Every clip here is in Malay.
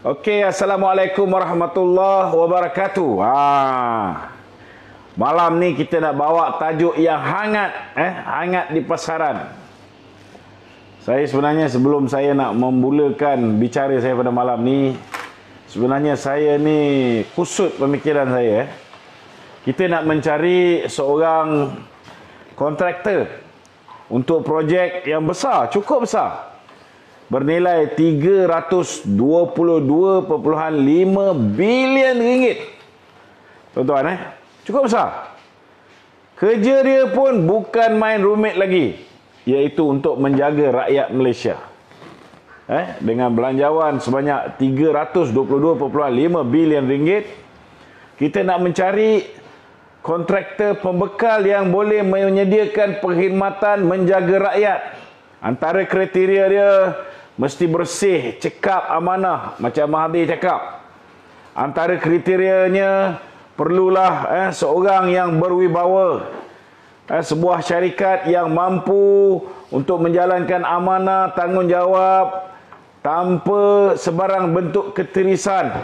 Okey, Assalamualaikum warahmatullahi wabarakatuh. Malam ni kita nak bawa tajuk yang hangat di pasaran. Saya sebenarnya sebelum saya nak memulakan bicara saya pada malam ni, sebenarnya saya ni kusut pemikiran saya. Kita nak mencari seorang kontraktor untuk projek yang besar, cukup besar, bernilai 322.5 bilion ringgit. Tuan-tuan, cukup besar. Kerja dia pun bukan main rumit lagi, iaitu untuk menjaga rakyat Malaysia. Dengan belanjawan sebanyak 322.5 bilion ringgit, kita nak mencari kontraktor pembekal yang boleh menyediakan perkhidmatan menjaga rakyat. Antara kriteria dia mesti bersih, cekap, amanah, macam Mahathir cakap. Antara kriterianya perlulah seorang yang berwibawa, sebuah syarikat yang mampu untuk menjalankan amanah, tanggungjawab tanpa sebarang bentuk ketirisan,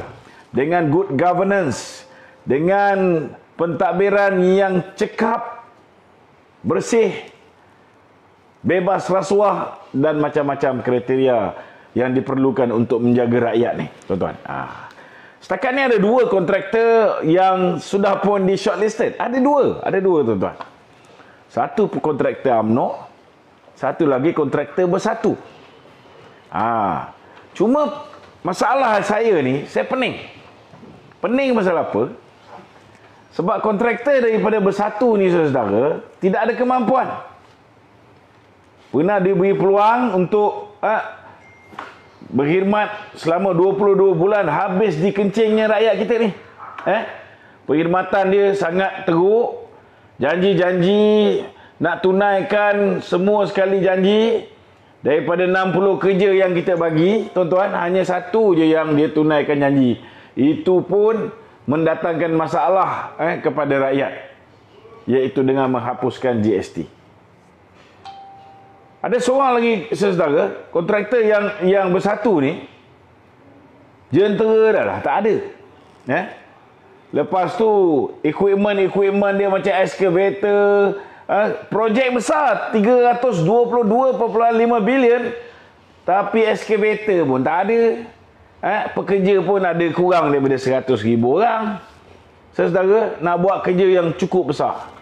dengan good governance, dengan pentadbiran yang cekap, bersih, bebas rasuah dan macam-macam kriteria yang diperlukan untuk menjaga rakyat ni, tuan-tuan. Setakat ni ada dua kontraktor yang sudah pun di shortlisted. Ada dua, tuan-tuan. Satu kontraktor UMNO, satu lagi kontraktor Bersatu. Cuma masalah saya ni, saya pening. Pening masalah apa? Sebab kontraktor daripada Bersatu ni, saudara, tidak ada kemampuan. Pernah diberi peluang untuk berkhidmat selama 22 bulan, habis dikencingnya rakyat kita ni. Perkhidmatan dia sangat teruk, janji-janji nak tunaikan semua sekali janji. Daripada 60 kerja yang kita bagi, tuan-tuan, hanya satu je yang dia tunaikan janji. Itu pun mendatangkan masalah kepada rakyat, iaitu dengan menghapuskan GST. Ada seorang lagi, saudara, kontraktor yang Bersatu ni, jentera dah lah, tak ada. Lepas tu, equipment dia macam excavator, projek besar, 322.5 bilion, tapi excavator pun tak ada. Pekerja pun ada kurang daripada 100,000 orang. Saudara, nak buat kerja yang cukup besar.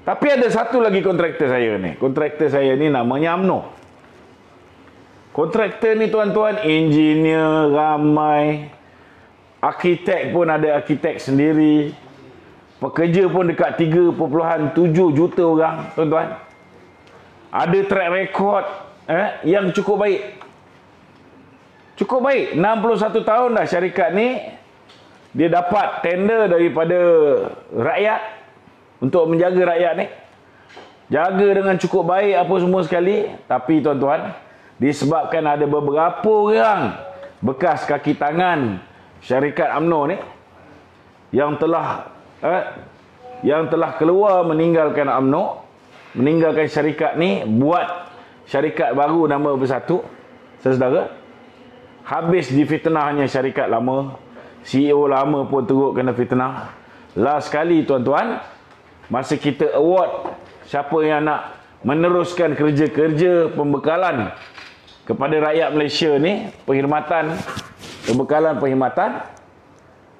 Tapi ada satu lagi kontraktor saya ni. Kontraktor saya ni namanya UMNO. Kontraktor ni, tuan-tuan, engineer ramai, arkitek pun ada arkitek sendiri, pekerja pun dekat 3.7 juta orang, tuan-tuan. Ada track record yang cukup baik. Cukup baik. 61 tahun dah syarikat ni. Dia dapat tender daripada rakyat untuk menjaga rakyat ni. Jaga dengan cukup baik apa semua sekali. Tapi, tuan-tuan, disebabkan ada beberapa orang bekas kaki tangan syarikat UMNO ni yang telah keluar meninggalkan UMNO, meninggalkan syarikat ni, buat syarikat baru nama Bersatu, saudara. Habis difitnahnya syarikat lama, CEO lama pun teruk kena fitnah. Last sekali, tuan-tuan, masa kita award siapa yang nak meneruskan kerja-kerja pembekalan kepada rakyat Malaysia ni, pembekalan perkhidmatan,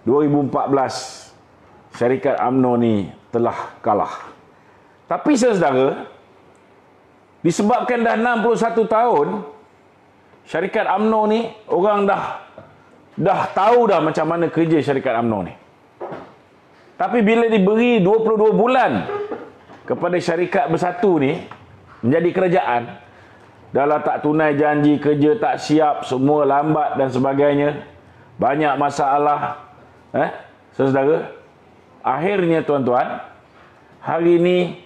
2014 syarikat UMNO ni telah kalah. Tapi, saudara, disebabkan dah 61 tahun syarikat UMNO ni, orang dah tahu dah macam mana kerja syarikat UMNO ni. Tapi bila diberi 22 bulan kepada syarikat Bersatu ni menjadi kerajaan, dah lah tak tunai janji, kerja tak siap, semua lambat dan sebagainya, banyak masalah. Saudara, akhirnya, tuan-tuan, hari ini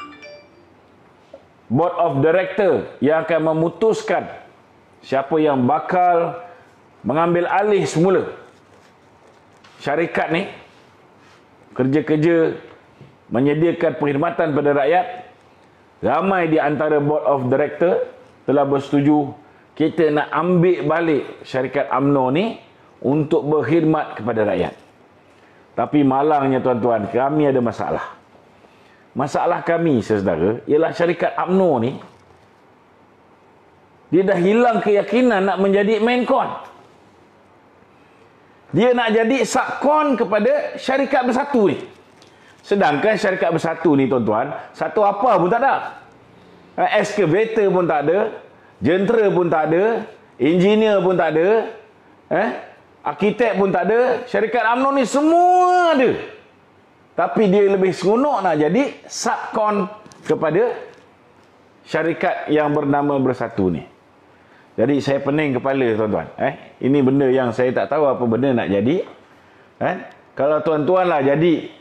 Board of Director yang akan memutuskan siapa yang bakal mengambil alih semula syarikat ni, kerja-kerja menyediakan perkhidmatan pada rakyat. Ramai di antara Board of Director telah bersetuju kita nak ambil balik syarikat UMNO ni untuk berkhidmat kepada rakyat. Tapi malangnya tuan-tuan, kami ada masalah. Masalah kami, saudara, ialah syarikat UMNO ni, dia dah hilang keyakinan nak menjadi Menkon. Dia nak jadi subkon kepada syarikat bersatu ni. Sedangkan syarikat bersatu ni tuan-tuan, satu apa pun tak ada. Excavator pun tak ada, jentera pun tak ada, engineer pun tak ada, arkitek pun tak ada. Syarikat UMNO ni semua ada. Tapi dia lebih seronok nak jadi subkon kepada syarikat yang bernama Bersatu ni. Jadi saya pening kepala tuan-tuan. Ini benda yang saya tak tahu apa benda nak jadi. Kalau tuan-tuan lah jadi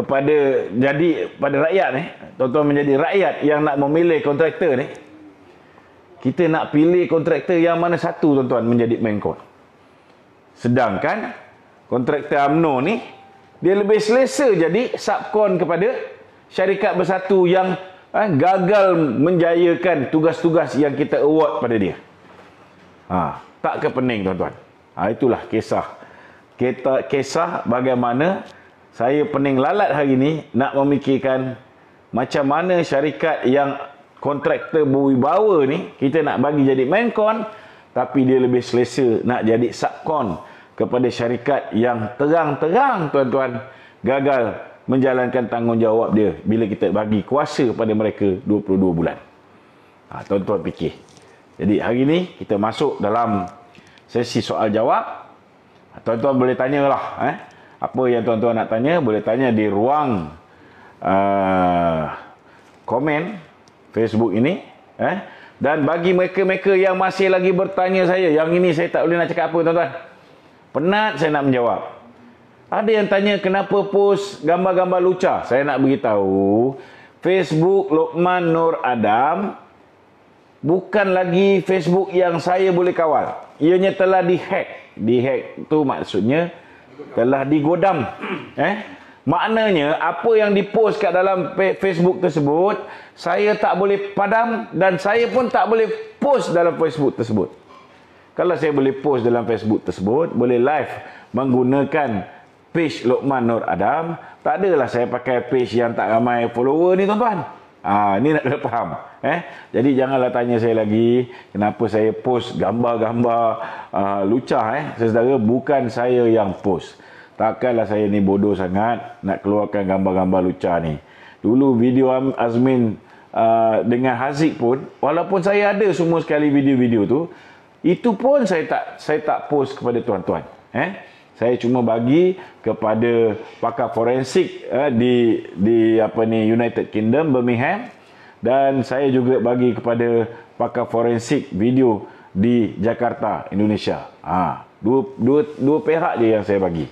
pada rakyat ni, tuan-tuan menjadi rakyat yang nak memilih kontraktor ni, kita nak pilih kontraktor yang mana satu tuan-tuan menjadi Menkon. Sedangkan kontraktor UMNO ni dia lebih selesa jadi subkon kepada syarikat bersatu yang gagal menjayakan tugas-tugas yang kita award pada dia. Tak ke pening tuan-tuan. Itulah kisah bagaimana saya pening lalat hari ni nak memikirkan macam mana syarikat yang kontraktor berwibawa ni kita nak bagi jadi Menkon, tapi dia lebih selesa nak jadi subkon kepada syarikat yang terang-terang tuan-tuan gagal menjalankan tanggungjawab dia bila kita bagi kuasa pada mereka 22 bulan. Tuan-tuan fikir. Jadi hari ni kita masuk dalam sesi soal jawab. Tuan-tuan boleh tanyalah apa yang tuan-tuan nak tanya, boleh tanya di ruang komen Facebook ini. Dan bagi mereka-mereka yang masih lagi bertanya saya, yang ini saya tak boleh nak cakap apa tuan-tuan. Penat saya nak menjawab. Ada yang tanya kenapa post gambar-gambar lucah. Saya nak beritahu, Facebook Lokman Nur Adam bukan lagi Facebook yang saya boleh kawal. Ianya telah dihack. Dihack tu maksudnya telah digodam. Maknanya apa yang dipost kat dalam Facebook tersebut, saya tak boleh padam dan saya pun tak boleh post dalam Facebook tersebut. Kalau saya boleh post dalam Facebook tersebut, boleh live menggunakan page Lokman Nur Adam, tak adalah saya pakai page yang tak ramai follower ni tuan-tuan. Ini nak kena faham. Jadi janganlah tanya saya lagi kenapa saya post gambar-gambar lucah. Saudara, bukan saya yang post. Takkanlah saya ni bodoh sangat nak keluarkan gambar-gambar lucah ni. Dulu video Azmin dengan Haziq pun, walaupun saya ada semua sekali video-video tu, itu pun saya tak post kepada tuan-tuan. Saya cuma bagi kepada pakar forensik di United Kingdom, Birmingham, dan saya juga bagi kepada pakar forensik video di Jakarta, Indonesia. Dua pihak je yang saya bagi.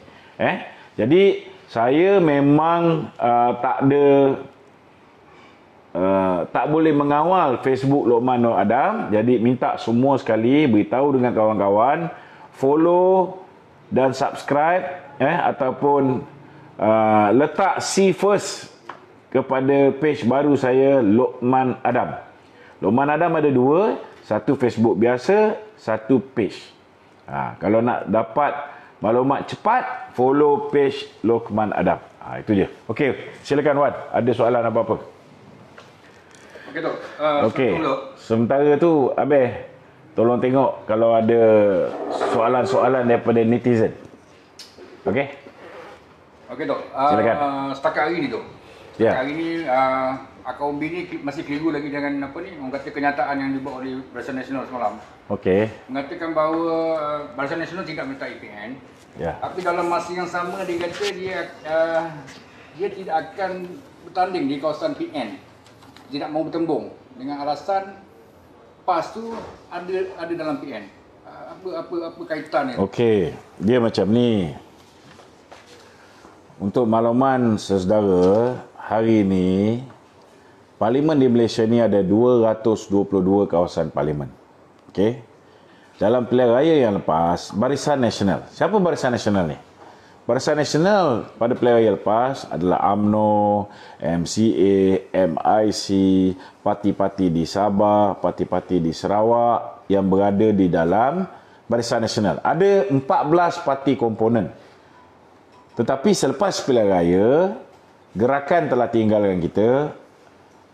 Jadi saya memang tak boleh mengawal Facebook Lokman Nur Adam. Jadi minta semua sekali beritahu dengan kawan-kawan, follow dan subscribe ataupun letak see first kepada page baru saya Lokman Adam. Lokman Adam ada dua, satu Facebook biasa, satu page. Kalau nak dapat maklumat cepat, follow page Lokman Adam. Itu je. Okey, silakan Wan, ada soalan apa-apa? Okey Tok. Okey. Sementara tu Abeh tolong tengok kalau ada soalan-soalan daripada netizen. Okey? Okey Tok. Silakan. Setakat hari ni Tok. Ya. Setakat hari ni Akau Umbi ni masih keliru lagi dengan apa ni? Orang kata kenyataan yang dibuat oleh Barisan Nasional semalam. Okey. Mengatakan bahawa Barisan Nasional tidak minta IPN. Ya. Tapi dalam masa yang sama dia kata dia tidak akan bertanding di kawasan PN. Dia tak mau bertembung dengan alasan PAS tu ada dalam PN. Apa kaitan ni? Okey, dia macam ni. Untuk makluman saudara, hari ini Parlimen di Malaysia ni ada 222 kawasan parlimen. Okey. Dalam pilihan raya yang lepas, Barisan Nasional. Siapa Barisan Nasional ni? Barisan Nasional pada pilihan raya lepas adalah UMNO, MCA, MIC, parti-parti di Sabah, parti-parti di Sarawak yang berada di dalam Barisan Nasional. Ada 14 parti komponen. Tetapi selepas pilihan raya, gerakan telah tinggalkan kita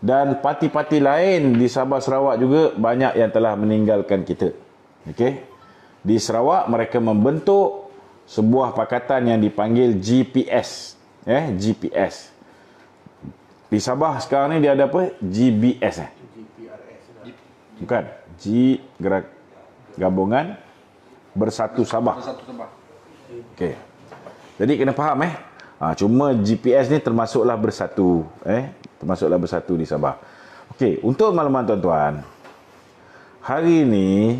dan parti-parti lain di Sabah Sarawak juga banyak yang telah meninggalkan kita. Okey. Di Sarawak mereka membentuk sebuah pakatan yang dipanggil GPS. GPS. Di Sabah sekarang ni dia ada apa? GBS. Bukan. Gabungan Bersatu Sabah. Bersatu Sabah. Okey. Jadi kena faham cuma GPS ni termasuklah bersatu, termasuklah bersatu di Sabah. Okey, untuk makluman tuan-tuan, hari ini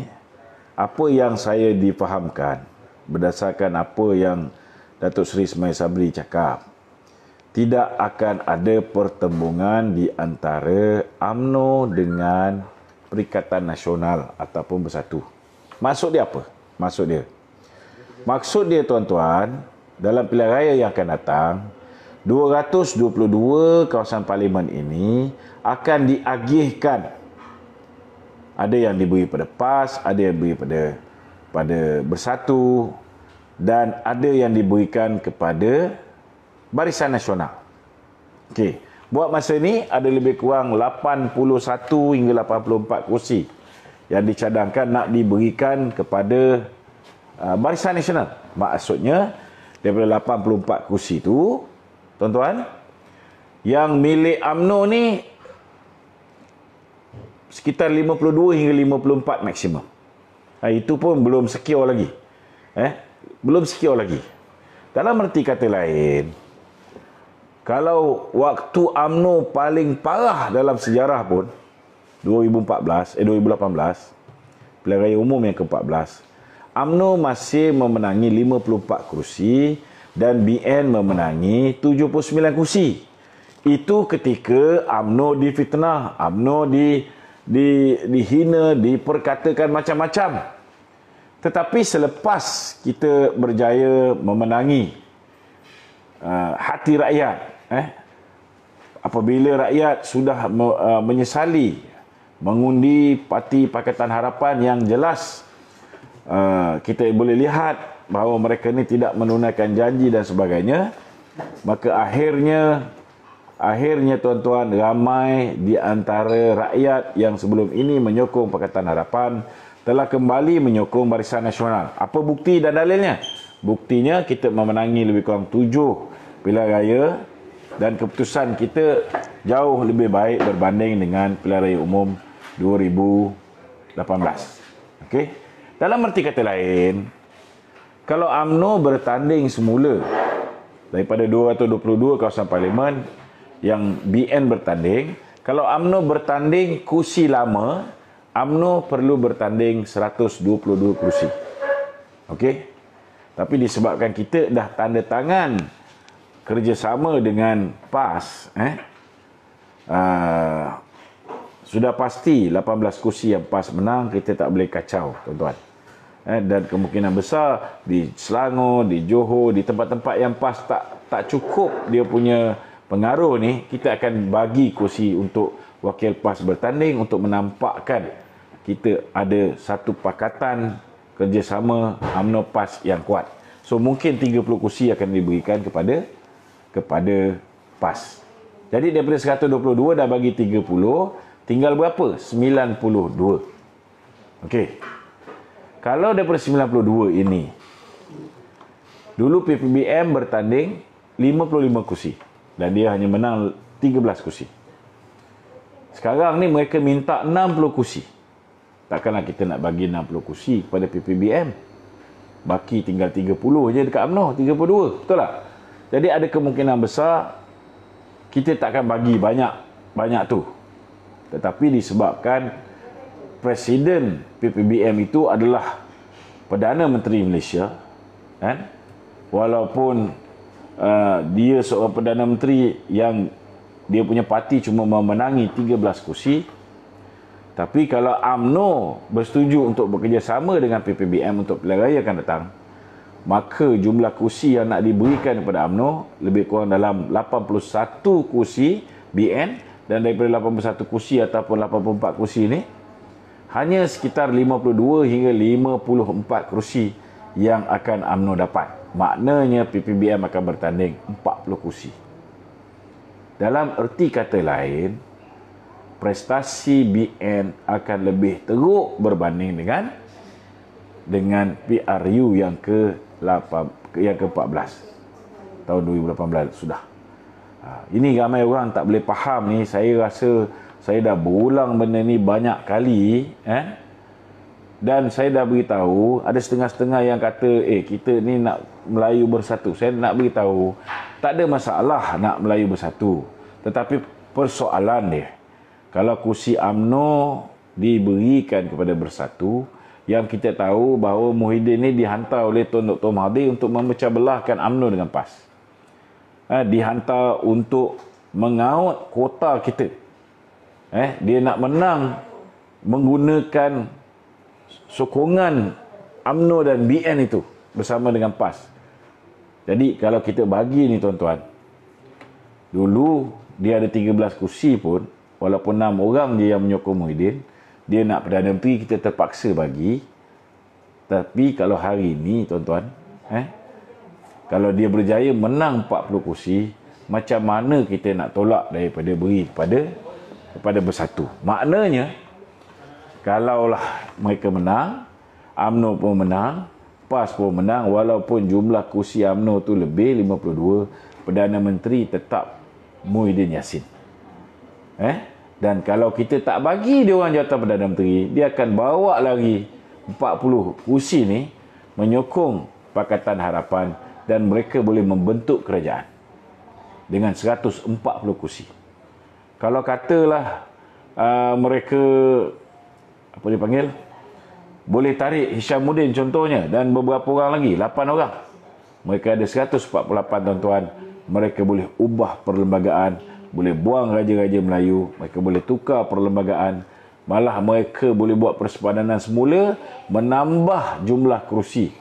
apa yang saya difahamkan berdasarkan apa yang Datuk Seri Ismail Sabri cakap, tidak akan ada pertembungan di antara UMNO dengan Perikatan Nasional ataupun Bersatu. Maksud dia apa? Maksud dia tuan-tuan, dalam pilihan raya yang akan datang, 222 kawasan parlimen ini akan diagihkan. Ada yang diberi pada PAS, ada yang diberi pada Bersatu, dan ada yang diberikan kepada Barisan Nasional. Okey, buat masa ini ada lebih kurang 81 hingga 84 kursi yang dicadangkan nak diberikan kepada Barisan Nasional. Maksudnya daripada 84 kursi tu, tuan-tuan, yang milik UMNO ni sekitar 52 hingga 54 maksimum. Itu pun belum secure lagi. Belum secure lagi. Dalam erti kata lain, kalau waktu UMNO paling parah dalam sejarah pun 2018, pilihan raya umum yang ke-14, UMNO masih memenangi 54 kursi dan BN memenangi 79 kursi. Itu ketika UMNO difitnah, UMNO dihina, diperkatakan macam-macam. Tetapi selepas kita berjaya memenangi hati rakyat, apabila rakyat sudah menyesali mengundi Parti Pakatan Harapan yang jelas, kita boleh lihat bahawa mereka ni tidak menunaikan janji dan sebagainya, maka akhirnya tuan-tuan, ramai di antara rakyat yang sebelum ini menyokong Pakatan Harapan telah kembali menyokong Barisan Nasional. Apa bukti dan dalilnya? Buktinya kita memenangi lebih kurang 7 pilihan raya dan keputusan kita jauh lebih baik berbanding dengan pilihan raya umum 2018. Okey. Dalam erti kata lain, kalau UMNO bertanding semula daripada 222 kawasan parlimen yang BN bertanding, kalau UMNO bertanding kursi lama, UMNO perlu bertanding 122 kursi. Okey? Tapi disebabkan kita dah tanda tangan kerjasama dengan PAS, sudah pasti 18 kursi yang PAS menang, kita tak boleh kacau, tuan-tuan. Dan kemungkinan besar di Selangor, di Johor, di tempat-tempat yang PAS tak cukup dia punya pengaruh ni, kita akan bagi kursi untuk wakil PAS bertanding untuk menampakkan kita ada satu pakatan kerjasama UMNO PAS yang kuat. So mungkin 30 kursi akan diberikan kepada PAS. Jadi daripada 122 dah bagi 30, tinggal berapa? 92. Okey. Kalau daripada 92 ini, dulu PPBM bertanding 55 kursi dan dia hanya menang 13 kursi. Sekarang ni mereka minta 60 kursi. Takkanlah kita nak bagi 60 kursi kepada PPBM. Baki tinggal 30 je dekat UMNO, 32. Betul tak? Jadi ada kemungkinan besar kita takkan bagi banyak tu. Tetapi disebabkan Presiden PPBM itu adalah Perdana Menteri Malaysia, kan? Walaupun dia seorang Perdana Menteri yang dia punya parti cuma memenangi 13 kursi, tapi kalau UMNO bersetuju untuk bekerjasama dengan PPBM untuk pilihan raya akan datang, maka jumlah kursi yang nak diberikan kepada UMNO lebih kurang dalam 81 kursi BN, dan daripada 81 kursi ataupun 84 kursi ni, hanya sekitar 52 hingga 54 kerusi yang akan UMNO dapat. Maknanya PPBM akan bertanding 40 kerusi. Dalam erti kata lain, prestasi BN akan lebih teruk berbanding dengan PRU yang ke-14 tahun 2018 sudah. Ini ramai orang tak boleh faham ni. Saya rasa saya dah berulang benda ni banyak kali, dan saya dah beritahu. Ada setengah-setengah yang kata kita ni nak Melayu bersatu. Saya nak beritahu, tak ada masalah nak Melayu bersatu, tetapi persoalan dia, kalau kursi UMNO diberikan kepada Bersatu, yang kita tahu bahawa Muhyiddin ni dihantar oleh Tun Dr. Mahathir untuk memecah belahkan UMNO dengan PAS. Dihantar untuk mengaut kuota kita. Dia nak menang menggunakan sokongan UMNO dan BN itu bersama dengan PAS. Jadi kalau kita bagi ni tuan-tuan, dulu dia ada 13 kursi pun, walaupun 6 orang je yang menyokong Muhyiddin, dia nak Perdana Menteri, kita terpaksa bagi. Tapi kalau hari ini tuan-tuan, kalau dia berjaya menang 40 kursi, macam mana kita nak tolak daripada beri kepada Bersatu? Maknanya, kalaulah mereka menang, UMNO pun menang, PAS pun menang, walaupun jumlah kursi UMNO tu lebih 52, Perdana Menteri tetap Muhyiddin Yassin. Dan kalau kita tak bagi dia orang jawatan Perdana Menteri, dia akan bawa lagi 40 kursi ni menyokong Pakatan Harapan, dan mereka boleh membentuk kerajaan dengan 140 kursi. Kalau katalah mereka apa dipanggil, boleh tarik Hishamuddin contohnya, dan beberapa orang lagi, 8 orang, mereka ada 148 tuan-tuan, mereka boleh ubah perlembagaan, boleh buang Raja-Raja Melayu, mereka boleh tukar perlembagaan, malah mereka boleh buat persepadanan semula, menambah jumlah kerusi.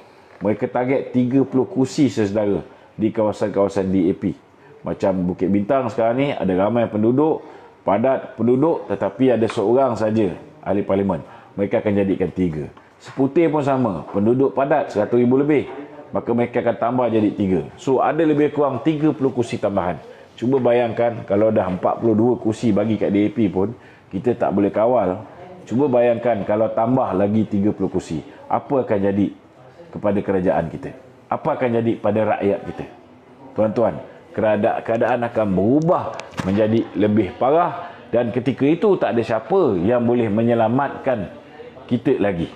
Mereka target 30 kursi sesedara di kawasan-kawasan DAP. Macam Bukit Bintang sekarang ni ada ramai penduduk, padat penduduk, tetapi ada seorang saja ahli parlimen. Mereka akan jadikan 3. Seputih pun sama, penduduk padat 100,000 lebih, maka mereka akan tambah jadi 3. So ada lebih kurang 30 kursi tambahan. Cuba bayangkan kalau dah 42 kursi bagi kat DAP pun kita tak boleh kawal. Cuba bayangkan kalau tambah lagi 30 kursi, apa akan jadi kepada kerajaan kita? Apa akan jadi pada rakyat kita? Tuan-tuan, keadaan akan berubah menjadi lebih parah, dan ketika itu tak ada siapa yang boleh menyelamatkan kita lagi.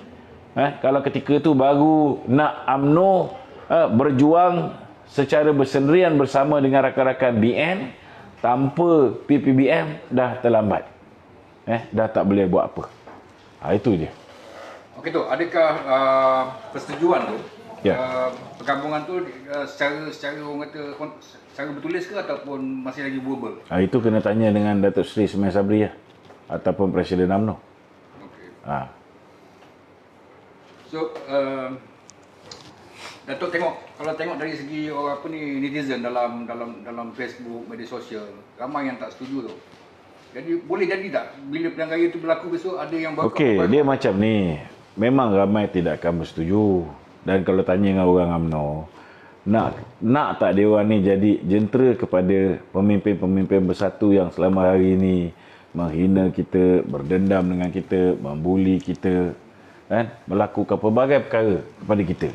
Kalau ketika itu baru nak UMNO berjuang secara bersendirian bersama dengan rakan-rakan BN tanpa PPBM, dah terlambat. Dah tak boleh buat apa. Itu je. Okey tu, adakah persetujuan tu, perkampungan tu secara orang kata secara bertulis ke ataupun masih lagi verbal? Itu kena tanya dengan Datuk Seri Semaia Sabri ataupun Presiden UMNO. Okey. So Datuk kalau tengok dari segi orang netizen dalam Facebook, media sosial, ramai yang tak setuju tu. Jadi boleh jadi tak bila pilihan raya tu berlaku besok ada yang bakal? Okey, dia macam ni. Memang ramai tidak akan bersetuju. Dan kalau tanya dengan orang UMNO, nak tak dia orang ni jadi jentera kepada pemimpin-pemimpin Bersatu yang selama hari ini menghina kita, berdendam dengan kita, membuli kita, melakukan pelbagai perkara kepada kita.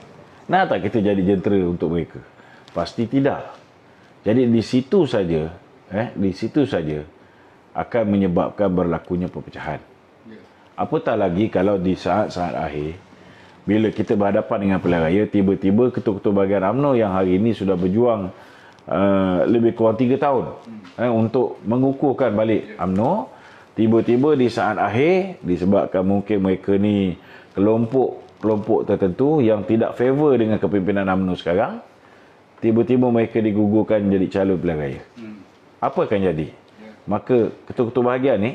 Nak tak kita jadi jentera untuk mereka? Pasti tidak. Jadi di situ saja akan menyebabkan berlakunya perpecahan. Apatah lagi kalau di saat-saat akhir, bila kita berhadapan dengan pilihan raya, tiba-tiba ketua-ketua bahagian UMNO yang hari ini sudah berjuang lebih kurang 3 tahun untuk mengukuhkan balik UMNO, tiba-tiba di saat akhir, disebabkan mungkin mereka ni kelompok tertentu yang tidak favor dengan kepimpinan UMNO sekarang, tiba-tiba mereka digugurkan jadi calon pilihan raya. Apa akan jadi? Maka ketua-ketua bahagian ni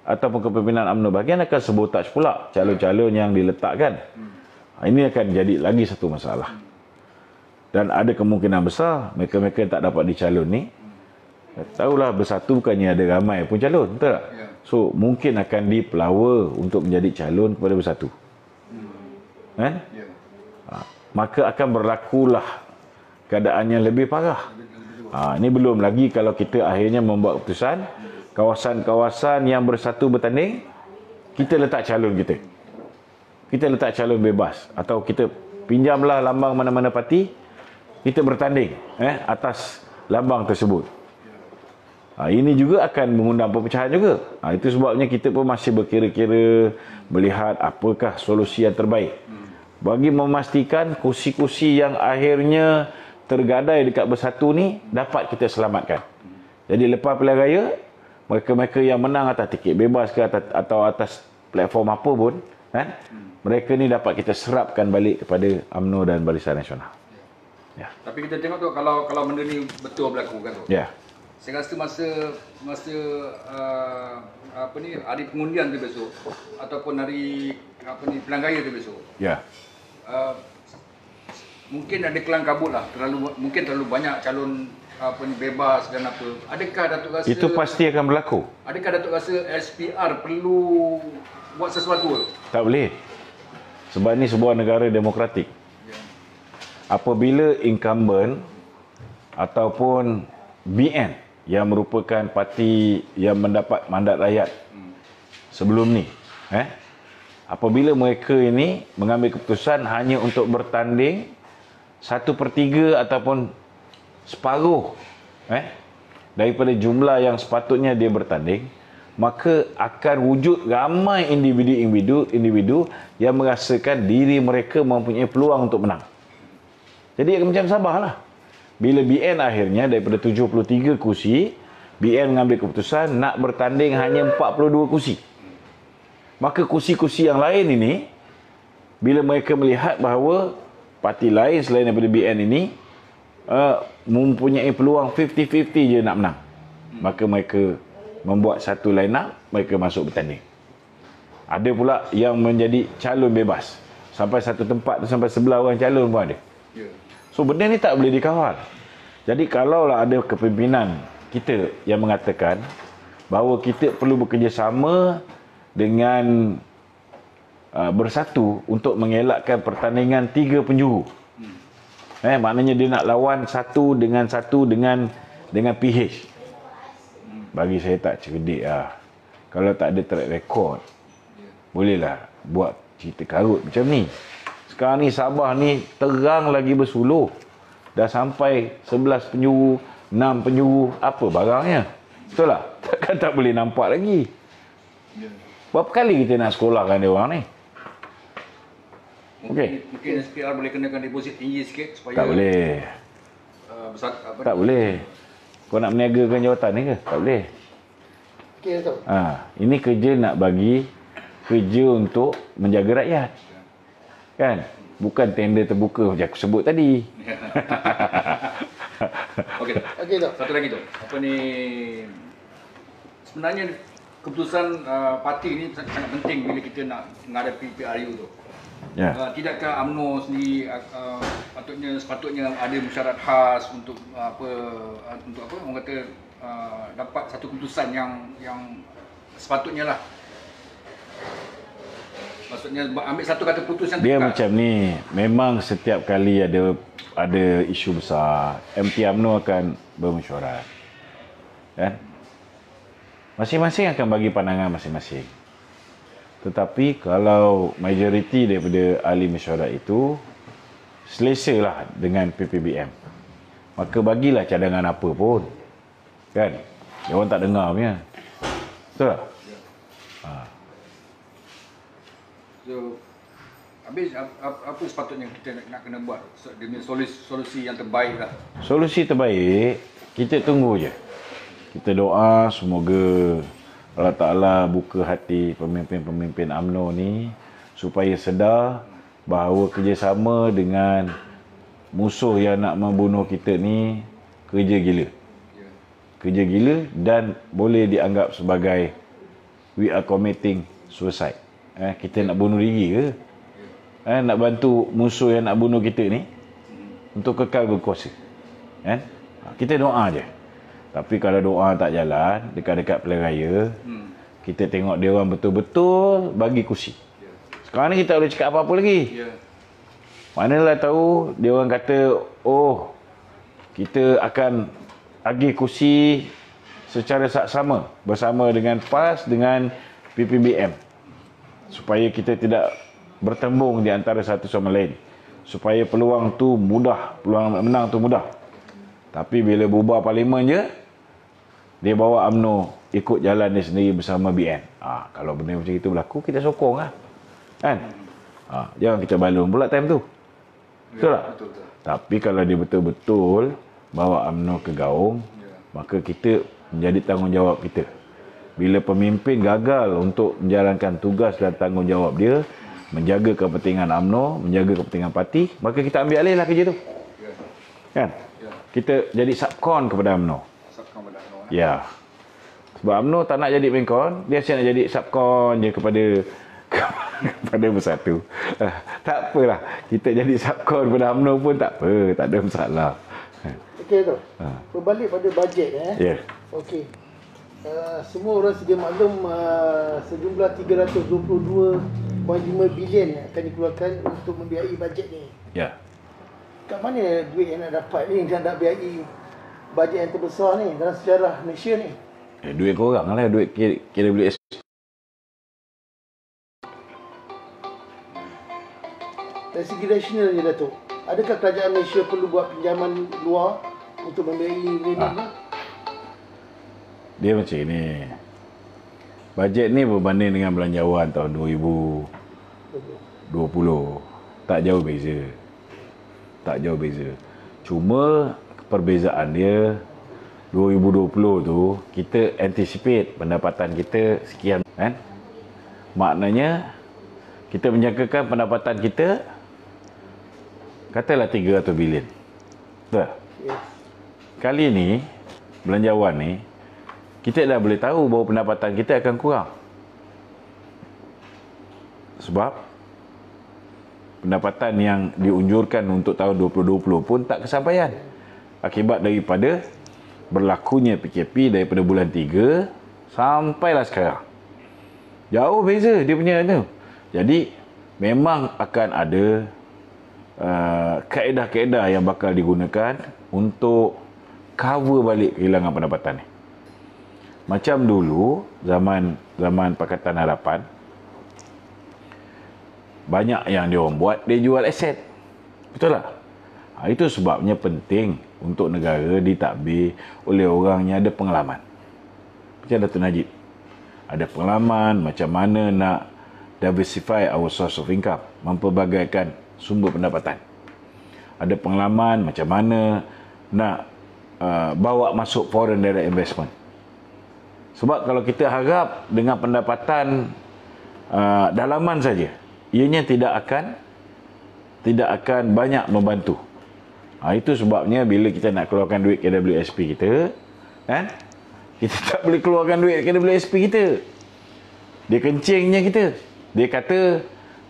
ataupun kepimpinan UMNO bahagian akan sabotaj pula calon-calon yang diletakkan. Ini akan jadi lagi satu masalah. Dan ada kemungkinan besar mereka-mereka tak dapat dicalon ni Tahulah Bersatu bukannya ada ramai pun calon, betul tak? Ya. So mungkin akan dipelawa untuk menjadi calon kepada Bersatu. Kan? Ya. Maka akan berlakulah keadaan yang lebih parah. Ini belum lagi kalau kita akhirnya membuat keputusan kawasan-kawasan yang Bersatu bertanding, kita letak calon kita. Kita letak calon bebas atau kita pinjamlah lambang mana-mana parti, kita bertanding atas lambang tersebut. Ini juga akan mengundang perpecahan juga. Itu sebabnya kita pun masih berkira-kira melihat apakah solusi yang terbaik bagi memastikan kursi-kursi yang akhirnya tergadai dekat Bersatu ni dapat kita selamatkan. Jadi lepas pilihan raya, mereka-mereka yang menang atas tiket bebas ke atau atas platform apa pun, kan, mereka ni dapat kita serapkan balik kepada UMNO dan Barisan Nasional. Ya. Tapi kita tengok tu kalau benda ni betul berlaku kan tu. Ya. Saya rasa masa hari pengundian tu besok ataupun hari pilihan raya tu besok. Ya. Mungkin ada kelang kabut lah, terlalu banyak calon bebas dan apa. Adakah Datuk rasa Itu pasti akan berlaku. Adakah Datuk rasa SPR perlu buat sesuatu? Tak boleh. Sebab ni sebuah negara demokratik. Apabila incumbent ataupun BN yang merupakan parti yang mendapat mandat rakyat sebelum ni, apabila mereka ini mengambil keputusan hanya untuk bertanding 1/3 ataupun separuh daripada jumlah yang sepatutnya dia bertanding, maka akan wujud ramai individu yang merasakan diri mereka mempunyai peluang untuk menang. Jadi macam sabarlah. Bila BN akhirnya daripada 73 kursi, BN mengambil keputusan nak bertanding hanya 42 kursi. Maka kursi-kursi yang lain ini, bila mereka melihat bahawa parti lain selain daripada BN ini mempunyai peluang 50-50 je nak menang, maka mereka membuat satu line up, mereka masuk bertanding. Ada pula yang menjadi calon bebas. Sampai satu tempat tu sampai 11 orang calon pun ada. So benda ni tak boleh dikawal. Jadi kalaulah ada kepimpinan kita yang mengatakan bahawa kita perlu bekerjasama dengan Bersatu untuk mengelakkan pertandingan 3 penjuru. Maknanya dia nak lawan satu dengan PH. Bagi saya tak cerdik lah. Kalau tak ada track record, bolehlah buat cerita karut macam ni. Sekarang ni Sabah ni terang lagi bersuluh. Dah sampai 11 penjuru, 6 penjuru, apa barangnya? Betul tak? Takkan tak boleh nampak lagi. Berapa kali kita nak sekolahkan dia orang ni? Mungkin SPR boleh kenakan deposit tinggi sikit supaya tak boleh. Tak boleh. Kau nak meniagakan jawatan ni ke? Tak boleh. Okey, Datuk. Ini kerja nak bagi kerja untuk menjaga rakyat. Kan? Bukan tender terbuka macam aku sebut tadi. Okey. Okey, Datuk. Satu lagi tu. Sebenarnya keputusan parti ni sangat penting bila kita nak menghadapi PRU tu. Ya. Tidakkah UMNO sendiri sepatutnya ada syarat khas untuk orang kata dapat satu keputusan yang sepatutnya lah. Maksudnya ambil satu kata putus yang Dia tegas. macam ni, memang setiap kali ada isu besar, MT UMNO akan bermesyuarat. Kan? Masing-masing akan bagi pandangan masing-masing. Tetapi kalau majoriti daripada ahli mesyuarat itu selesalah dengan PPBM, maka bagilah cadangan apa pun. Kan? Dia orang tak dengar punya. Betul tak? So, habis apa sepatutnya kita nak kena buat demi solusi yang terbaik lah. Solusi terbaik, kita tunggu je. Kita doa semoga Allah Ta'ala buka hati pemimpin-pemimpin UMNO ni supaya sedar bahawa kerjasama dengan musuh yang nak membunuh kita ni kerja gila. Kerja gila dan boleh dianggap sebagai we are committing suicide. Kita nak bunuh diri ke? Nak bantu musuh yang nak bunuh kita ni untuk kekal berkuasa. Kita doa je. Tapi kalau doa tak jalan, dekat-dekat pilihan raya, kita tengok dia orang betul-betul bagi kursi. Sekarang ni kita boleh cakap apa-apa lagi. Manalah tahu dia orang kata, oh, kita akan agih kursi secara saksama bersama dengan PAS dengan PPBM. Supaya kita tidak bertembung di antara satu sama lain. Supaya peluang tu mudah, peluang menang tu mudah. Tapi bila bubar parlimen je, dia bawa UMNO ikut jalan dia sendiri bersama BN. Kalau benda macam itu berlaku, kita sokong lah. Kan? Jangan kita balon pula time tu. Betul tak? Betul. Tapi kalau dia betul-betul bawa UMNO ke gaung, maka kita menjadi tanggungjawab kita. Bila pemimpin gagal untuk menjalankan tugas dan tanggungjawab dia, menjaga kepentingan UMNO, menjaga kepentingan parti, maka kita ambil alih lah kerja tu. Kan? Kita jadi subkon kepada UMNO. Ya. Sebab UMNO tak nak jadi penkon, dia asyik nak jadi subkon je kepada Bersatu. Tak apalah, kita jadi subkon kepada UMNO pun tak apa, tak ada masalah. Okey tu. Berbalik pada bajet Ya. Okey. Semua orang sedia maklum sejumlah 322.5 bilion akan dikeluarkan untuk membiayai bajet ni. Ya. Kat mana duit yang nak dapat ni dan nak biayai bajet yang terbesar ni dalam sejarah Malaysia ni? Duit korang lah, duit KWS. Dari segi rasional je Datuk, adakah kerajaan Malaysia perlu buat pinjaman luar untuk membiayai ini? Dia macam ni. Bajet ni berbanding dengan belanjawan tahun 2020. Tak jauh beza. Tak jauh beza. Cuma perbezaan dia 2020 tu kita anticipate pendapatan kita sekian, kan? Maknanya kita menjangkakan pendapatan kita katalah 300 bilion. Betul? Yes. Kali ni belanjawan ni kita dah boleh tahu bahawa pendapatan kita akan kurang. Sebab pendapatan yang diunjurkan untuk tahun 2020 pun tak kesampaian. Akibat daripada berlakunya PKP daripada bulan 3 sampailah sekarang. Jauh beza dia punya tu. Jadi memang akan ada kaedah-kaedah yang bakal digunakan untuk cover balik kehilangan pendapatan ni. Macam dulu zaman Pakatan Harapan, banyak yang dia orang buat, dia jual aset. Betul tak? Itu sebabnya penting untuk negara ditadbir oleh orang yang ada pengalaman. Macam Datuk Najib. Ada pengalaman macam mana nak diversify our source of income, mempelbagaikan sumber pendapatan. Ada pengalaman macam mana nak bawa masuk foreign direct investment. Sebab kalau kita harap dengan pendapatan dalaman saja, ianya tidak akan banyak membantu. Itu sebabnya bila kita nak keluarkan duit KWSP kita, kan? Kita tak boleh keluarkan duit KWSP kita. Dia kencingnya kita. Dia kata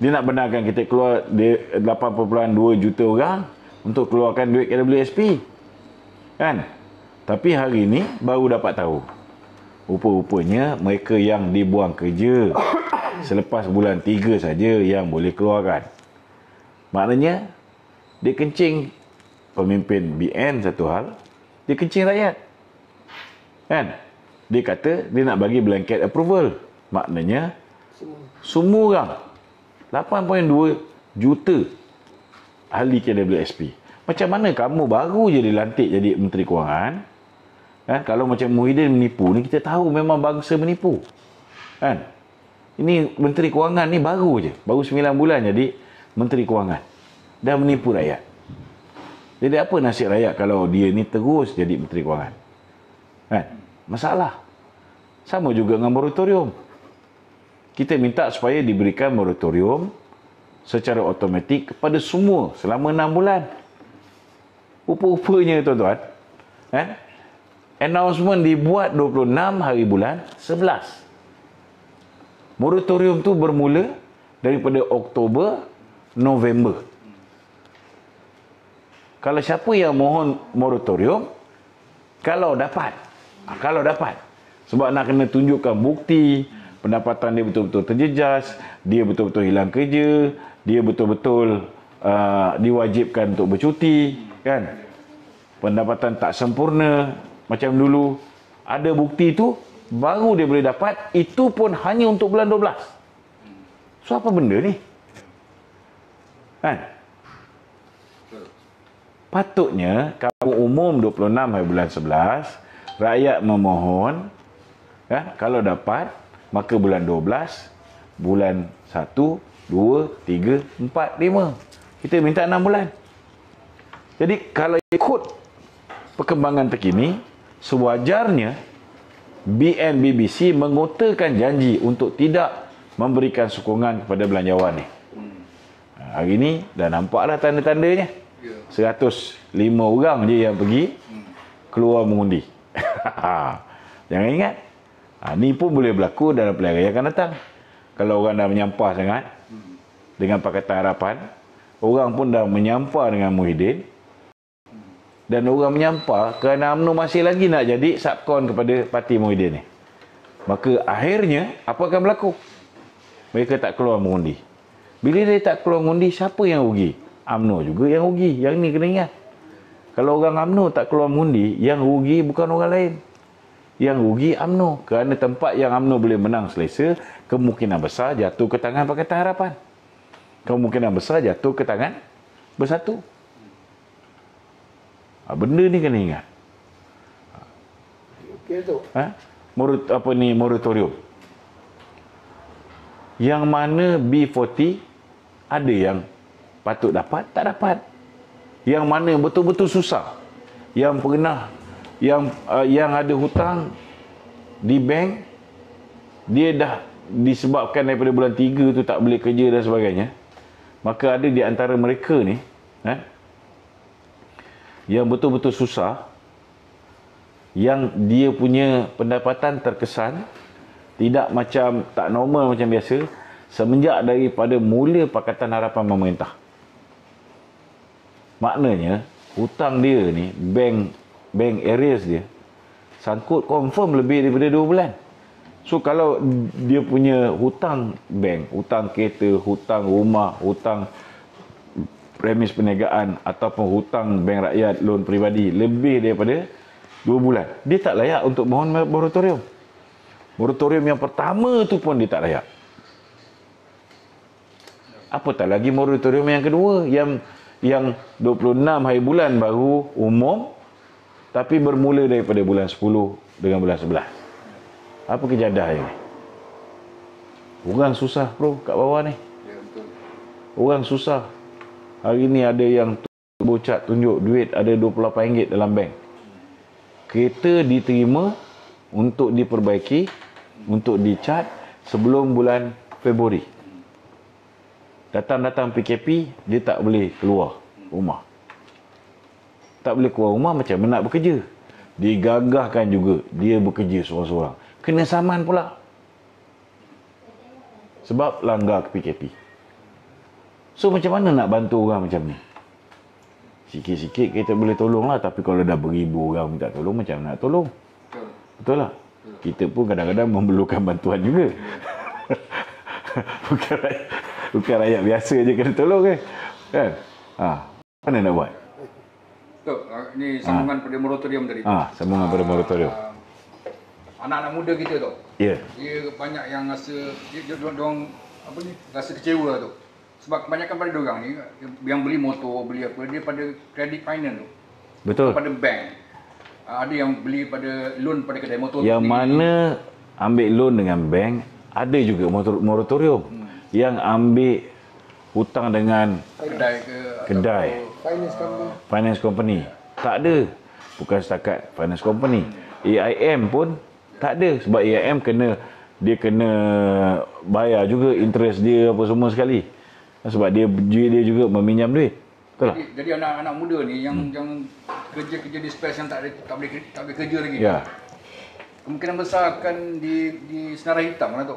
dia nak benarkan kita keluar 8.2 juta orang untuk keluarkan duit KWSP. Kan? Tapi hari ni baru dapat tahu. Rupa-rupanya mereka yang dibuang kerja selepas bulan 3 saja yang boleh keluarkan. Maknanya dia kencing pemimpin BN satu hal, dia kencing rakyat. Kan? Dia kata dia nak bagi blanket approval. Maknanya semua orang 8.2 juta ahli KWSP. Macam mana kamu baru je dilantik jadi Menteri Kewangan, kan? Kalau macam Muhyiddin menipu ni, kita tahu memang bangsa menipu, kan? Ini Menteri Kewangan ni baru je, baru 9 bulan jadi Menteri Kewangan, dah menipu rakyat. Jadi apa nasib rakyat kalau dia ni terus jadi Menteri Kewangan? Kan? Masalah. Sama juga dengan moratorium. Kita minta supaya diberikan moratorium secara automatik kepada semua selama 6 bulan. Rupa-rupanya tuan-tuan, kan? Announcement dibuat 26 hari bulan 11. Moratorium tu bermula daripada Oktober, November. Kalau siapa yang mohon moratorium, kalau dapat, Kalau dapat. Sebab nak kena tunjukkan bukti, pendapatan dia betul-betul terjejas, dia betul-betul hilang kerja, dia betul-betul diwajibkan untuk bercuti, kan? Pendapatan tak sempurna macam dulu. Ada bukti tu, baru dia boleh dapat. Itu pun hanya untuk bulan 12. So, apa benda ni? Kan? Patutnya, kamu umum 26 hari bulan 11, rakyat memohon, ya, kalau dapat, maka bulan 12, bulan 1, 2, 3, 4, 5. Kita minta 6 bulan. Jadi, kalau ikut perkembangan terkini, sewajarnya BNBBC mengotakan janji untuk tidak memberikan sokongan kepada belanjawan ni. Hari ni dah nampaklah tanda-tandanya. 105 orang je yang pergi keluar mengundi. Jangan ingat. Ni pun boleh berlaku dalam pilihan raya akan datang. Kalau orang dah menyampah sangat dengan Pakatan Harapan, orang pun dah menyampah dengan Muhyiddin, dan orang menyampah kerana UMNO masih lagi nak jadi subkon kepada parti Muhyiddin ni. Maka akhirnya, apa akan berlaku? Mereka tak keluar mengundi. Bila dia tak keluar mengundi, siapa yang rugi? UMNO juga yang rugi. Yang ni kena ingat. Kalau orang UMNO tak keluar mengundi, yang rugi bukan orang lain. Yang rugi UMNO. Kerana tempat yang UMNO boleh menang selesa, kemungkinan besar jatuh ke tangan Pakatan Harapan. Kemungkinan besar jatuh ke tangan Bersatu. Benda ni kena ingat. Okey tu. Moratorium. Yang mana B40 ada yang patut dapat, tak dapat. Yang mana betul-betul susah. Yang pernah yang ada hutang di bank, dia dah disebabkan daripada bulan 3 tu tak boleh kerja dan sebagainya. Maka ada di antara mereka ni yang betul-betul susah, yang dia punya pendapatan terkesan tidak macam, tak normal macam biasa, semenjak daripada mula Pakatan Harapan memerintah. Maknanya hutang dia ni, bank arrears dia sangkut confirm lebih daripada 2 bulan. So kalau dia punya hutang bank, hutang kereta, hutang rumah, hutang premis perniagaan ataupun hutang bank rakyat, loan peribadi lebih daripada 2 bulan, dia tak layak untuk mohon moratorium. Moratorium yang pertama tu pun dia tak layak. Apatah lagi moratorium yang kedua, yang 26 hari bulan baru umum, tapi bermula daripada bulan 10 dengan bulan 11. Apa kejadah ini? Orang susah bro kat bawah ni. Orang susah. Hari ni ada yang bocak tunjuk duit ada RM28 dalam bank. Kereta diterima untuk diperbaiki, untuk dicat sebelum bulan Februari. Datang-datang PKP, dia tak boleh keluar rumah. Tak boleh keluar rumah, macam mana nak bekerja? Digagahkan juga dia bekerja seorang-seorang. Kena saman pula. Sebab langgar ke PKP. So macam mana nak bantu orang macam ni? Sikit-sikit kita boleh tolong lah. Tapi kalau dah beribu orang minta tolong, macam mana nak tolong? Betul lah. Kita pun kadang-kadang memerlukan bantuan juga. Bukan rakyat biasa je kena tolong kan? Mana nak buat? Betul. Ini sambungan pada moratorium tadi. Sambungan pada moratorium. Anak-anak muda kita tu. Ya. Dia banyak yang rasa diorang rasa kecewa tu. Sebab kebanyakan pada diorang ni yang beli motor, beli apa, dia pada credit finance tu. Betul. Pada bank. Ada yang beli pada loan pada kedai motor. Yang mana ambil loan dengan bank, ada juga moratorium. Yang ambil hutang dengan kedai, finance company, tak ada. Bukan setakat finance company, AIM pun tak ada. Sebab AIM dia kena bayar juga interest dia apa semua sekali. Sebab dia juga meminjam duit. Betul tak? Jadi anak-anak muda ni yang kerja-kerja di space yang tak boleh kerja lagi. Ya. Kemungkinan besar akan di senarai hitam lah tu.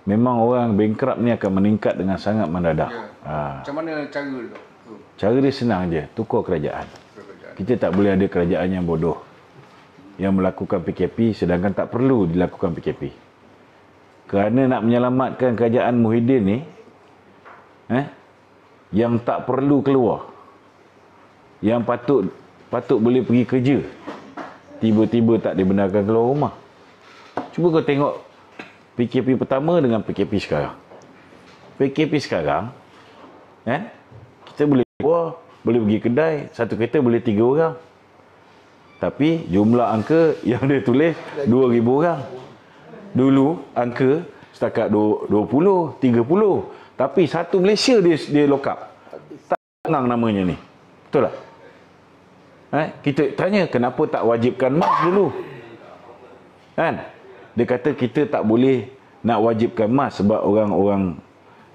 Memang orang bankrupt ni akan meningkat dengan sangat mendadak. Ya. Macam mana cara tu? Cara dia senang je, tukar kerajaan. Kita tak boleh ada kerajaan yang bodoh. yang melakukan PKP sedangkan tak perlu dilakukan PKP. Kerana nak menyelamatkan kerajaan Muhyiddin ni, yang tak perlu keluar, yang patut boleh pergi kerja, tiba-tiba tak dibenarkan keluar rumah. Cuba kau tengok PKP pertama dengan PKP sekarang. PKP sekarang, kita boleh keluar, boleh pergi kedai, satu kereta boleh 3 orang. Tapi jumlah angka yang dia tulis 2,000 orang. Dulu angka setakat 20, 30. Tapi satu Malaysia dia lock up. Tak tenang namanya ni. Betul tak? Kita tanya kenapa tak wajibkan mask dulu? Kan? Dia kata kita tak boleh nak wajibkan mask sebab orang-orang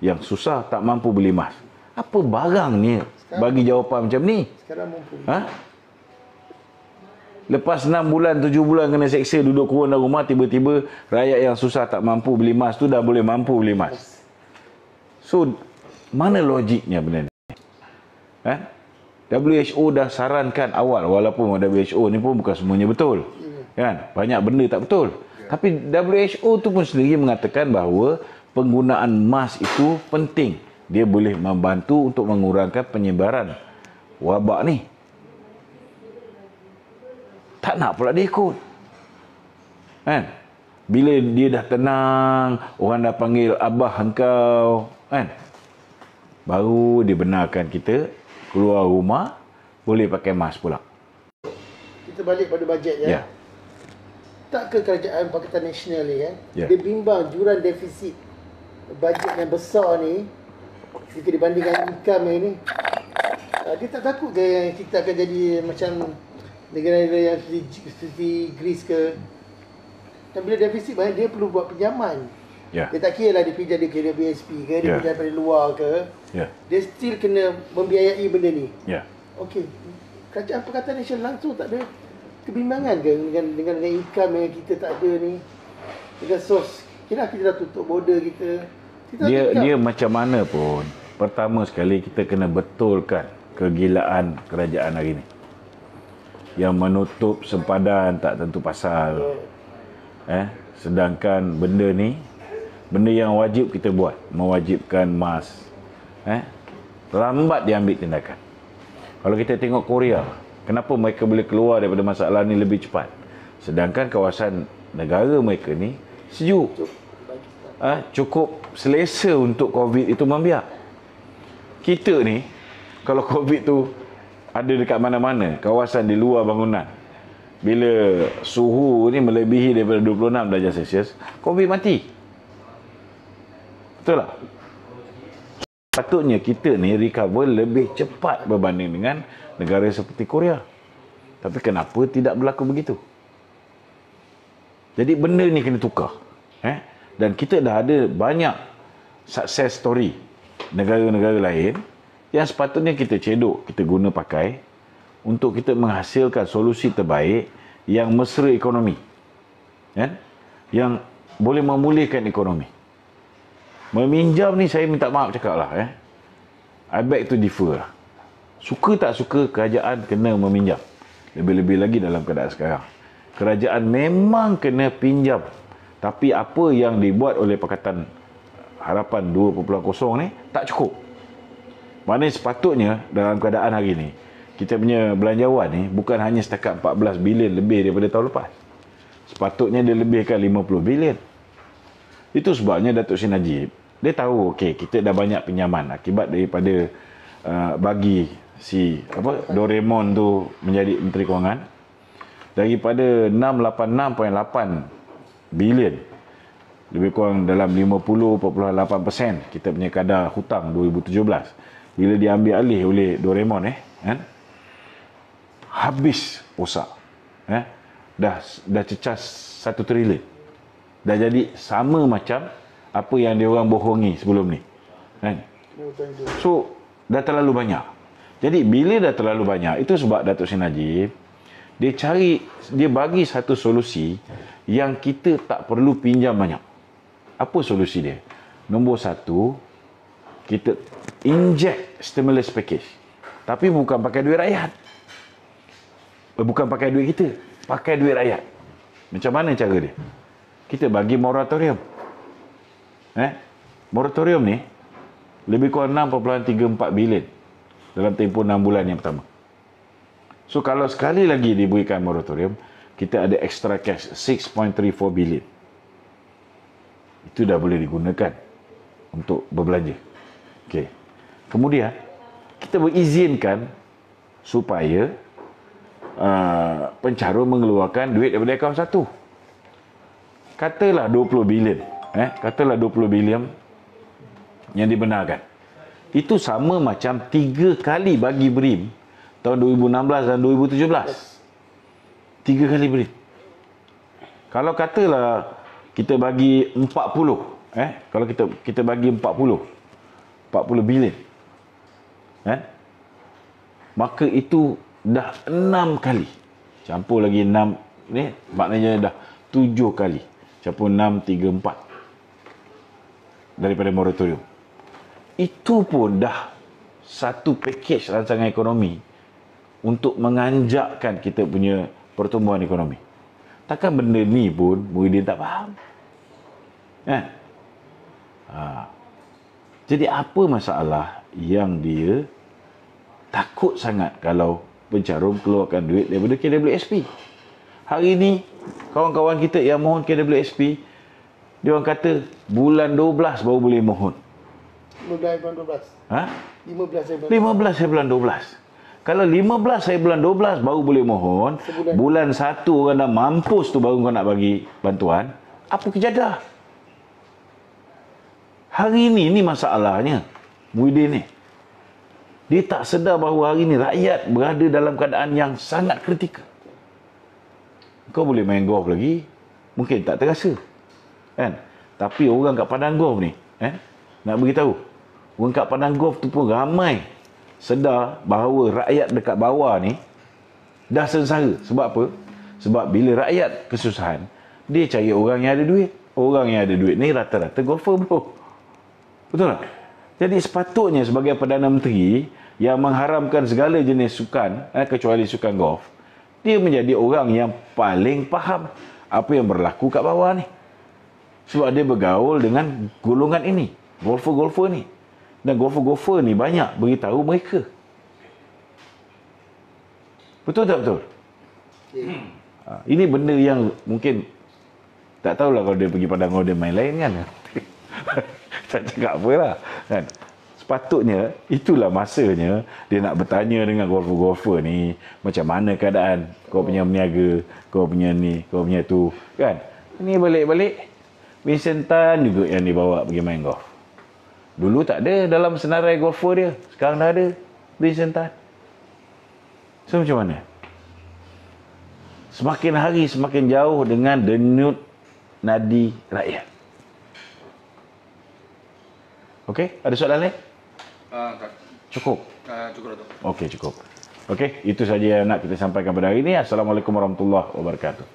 yang susah tak mampu beli mask. Apa barang ni bagi jawapan macam ni? Sekarang mampu. Lepas 6 bulan, 7 bulan kena seksa duduk kurung dalam rumah, tiba-tiba rakyat yang susah tak mampu beli mask tu dah boleh mampu beli mask. So, mana logiknya benda ni? WHO dah sarankan awal, walaupun WHO ni pun bukan semuanya betul. Kan? Banyak benda tak betul. Tapi WHO tu pun sendiri mengatakan bahawa penggunaan mask itu penting. Dia boleh membantu untuk mengurangkan penyebaran wabak ni. Tak nak pula dia ikut. Kan? Bila dia dah tenang, orang dah panggil abah engkau, kan? Baru dibenarkan kita keluar rumah boleh pakai mask pula. Kita balik pada bajet ya. Tak ke kerajaan Pakatan Nasional ni dia bimbang juran defisit bajet yang besar ni jika dibandingkan income ni. Dia tak takut ke yang kita akan jadi macam negara-negara yang seperti Greece ke. Dan bila defisit banyak, dia perlu buat pinjaman. Dia tak kira lah dia pinjam dari BSP ke, dia pinjam dari luar ke. Dia still kena membiayai benda ni. Okey. Kerajaan Pakatan Nasional langsung tak ada kebimbangan ke dengan income yang kita tak ada ni. Dengan sos. Kira kita dah tutup border kita. Dia macam mana pun, pertama sekali kita kena betulkan kegilaan kerajaan hari ni. Yang menutup sempadan tak tentu pasal. Sedangkan benda ni, benda yang wajib kita buat, mewajibkan mask, lambat dia ambil tindakan. Kalau kita tengok Korea, kenapa mereka boleh keluar daripada masalah ni lebih cepat? Sedangkan kawasan negara mereka ni sejuk, cukup selesa untuk COVID itu membiak. Kita ni, kalau COVID tu ada dekat mana-mana, kawasan di luar bangunan, bila suhu ni melebihi daripada 26 darjah Celsius, COVID mati. Betul tak? Patutnya kita ni recover lebih cepat berbanding dengan negara seperti Korea. Tapi kenapa tidak berlaku begitu? Jadi benda ni kena tukar. Dan kita dah ada banyak success story negara-negara lain yang sepatutnya kita cedok, kita guna pakai untuk kita menghasilkan solusi terbaik yang mesra ekonomi. Yang boleh memulihkan ekonomi. Meminjam ni saya minta maaf cakap lah. I beg to differ lah. Suka tak suka, kerajaan kena meminjam. Lebih-lebih lagi dalam keadaan sekarang. Kerajaan memang kena pinjam. Tapi apa yang dibuat oleh Pakatan Harapan 2.0 ni tak cukup. Maknanya sepatutnya dalam keadaan hari ni, kita punya belanjawan ni bukan hanya setakat 14 bilion lebih daripada tahun lepas. Sepatutnya dia lebihkan 50 bilion. Itu sebabnya Datuk Seri Najib, dia tahu okey kita dah banyak pinjaman akibat daripada bagi si Doraemon tu menjadi Menteri Kewangan. Daripada 686.8 bilion, lebih kurang dalam 50.8% kita punya kadar hutang 2017. Bila diambil alih oleh Doraemon habis rosak. Dah cecah 1 trilion. Dah jadi sama macam apa yang diorang bohongi sebelum ni. So dah terlalu banyak. Jadi bila dah terlalu banyak, itu sebab Datuk Seri Najib dia bagi satu solusi yang kita tak perlu pinjam banyak. Apa solusi dia? Nombor 1, kita inject stimulus package. Tapi bukan pakai duit rakyat. Bukan pakai duit kita. pakai duit rakyat. Macam mana cara dia? Kita bagi moratorium. Moratorium ni lebih kurang 6.34 bilion dalam tempoh 6 bulan yang pertama. So kalau sekali lagi diberikan moratorium, kita ada extra cash 6.34 bilion. Itu dah boleh digunakan untuk berbelanja. Okey. Kemudian kita berizinkan supaya pencarum mengeluarkan duit daripada akaun satu. Katalah 20 bilion. Katalah 20 bilion yang dibenarkan. Itu sama macam 3 kali bagi BRIM tahun 2016 dan 2017. 3 kali BRIM. Kalau katalah kita bagi 40, kalau kita bagi 40 bilion, maka itu dah 6 kali. Campur lagi 6 ni, maknanya dah 7 kali. Campur 6, 3, 4 daripada moratorium. Itu pun dah satu pakej rancangan ekonomi untuk menganjakkan kita punya pertumbuhan ekonomi. Takkan benda ni pun Muhyiddin tak faham. Jadi apa masalah yang dia takut sangat kalau pencarum keluarkan duit daripada KWSP? Hari ni kawan-kawan kita yang mohon KWSP, dia orang kata bulan 12 baru boleh mohon. 15 bulan 12. 15 hari bulan 12. Kalau 15 hari bulan 12 baru boleh mohon, sebulan. Bulan 1 orang dah mampus tu baru kau nak bagi bantuan, apa kejadah? Hari ni masalahnya Muhyiddin ni. Dia tak sedar bahawa hari ni rakyat berada dalam keadaan yang sangat kritikal. Kau boleh main golf lagi, mungkin tak terasa. Kan? Tapi orang kat padang golf ni, nak beritahu, orang kat padang golf tu pun ramai sedar bahawa rakyat dekat bawah ni dah sengsara. Sebab apa? Sebab bila rakyat kesusahan, dia cari orang yang ada duit. Orang yang ada duit ni rata-rata golfer, bro. Betul tak? Jadi sepatutnya sebagai Perdana Menteri yang mengharamkan segala jenis sukan, kecuali sukan golf, dia menjadi orang yang paling faham apa yang berlaku kat bawah ni. Sebab dia bergaul dengan golongan ini, golfer-golfer ni. Dan golfer-golfer ni banyak beritahu mereka. Betul tak betul? Ini benda yang mungkin tak tahulah kalau dia pergi padang golf dia main lain kan. Tak cakap apa lah kan. Sepatutnya itulah masanya dia nak bertanya dengan golfer-golfer ni, macam mana keadaan kau punya meniaga, kau punya ni, kau punya tu kan. Ini balik-balik Vincent Tan juga yang dibawa pergi main golf. Dulu tak ada dalam senarai golfer dia, sekarang dah ada Vincent Tan. So macam mana? Semakin hari semakin jauh dengan denyut nadi rakyat. Okey, ada soalan lain? Cukup? Cukup, Dato'. Okey, cukup. Okey, itu saja yang nak kita sampaikan pada hari ini. Assalamualaikum warahmatullahi wabarakatuh.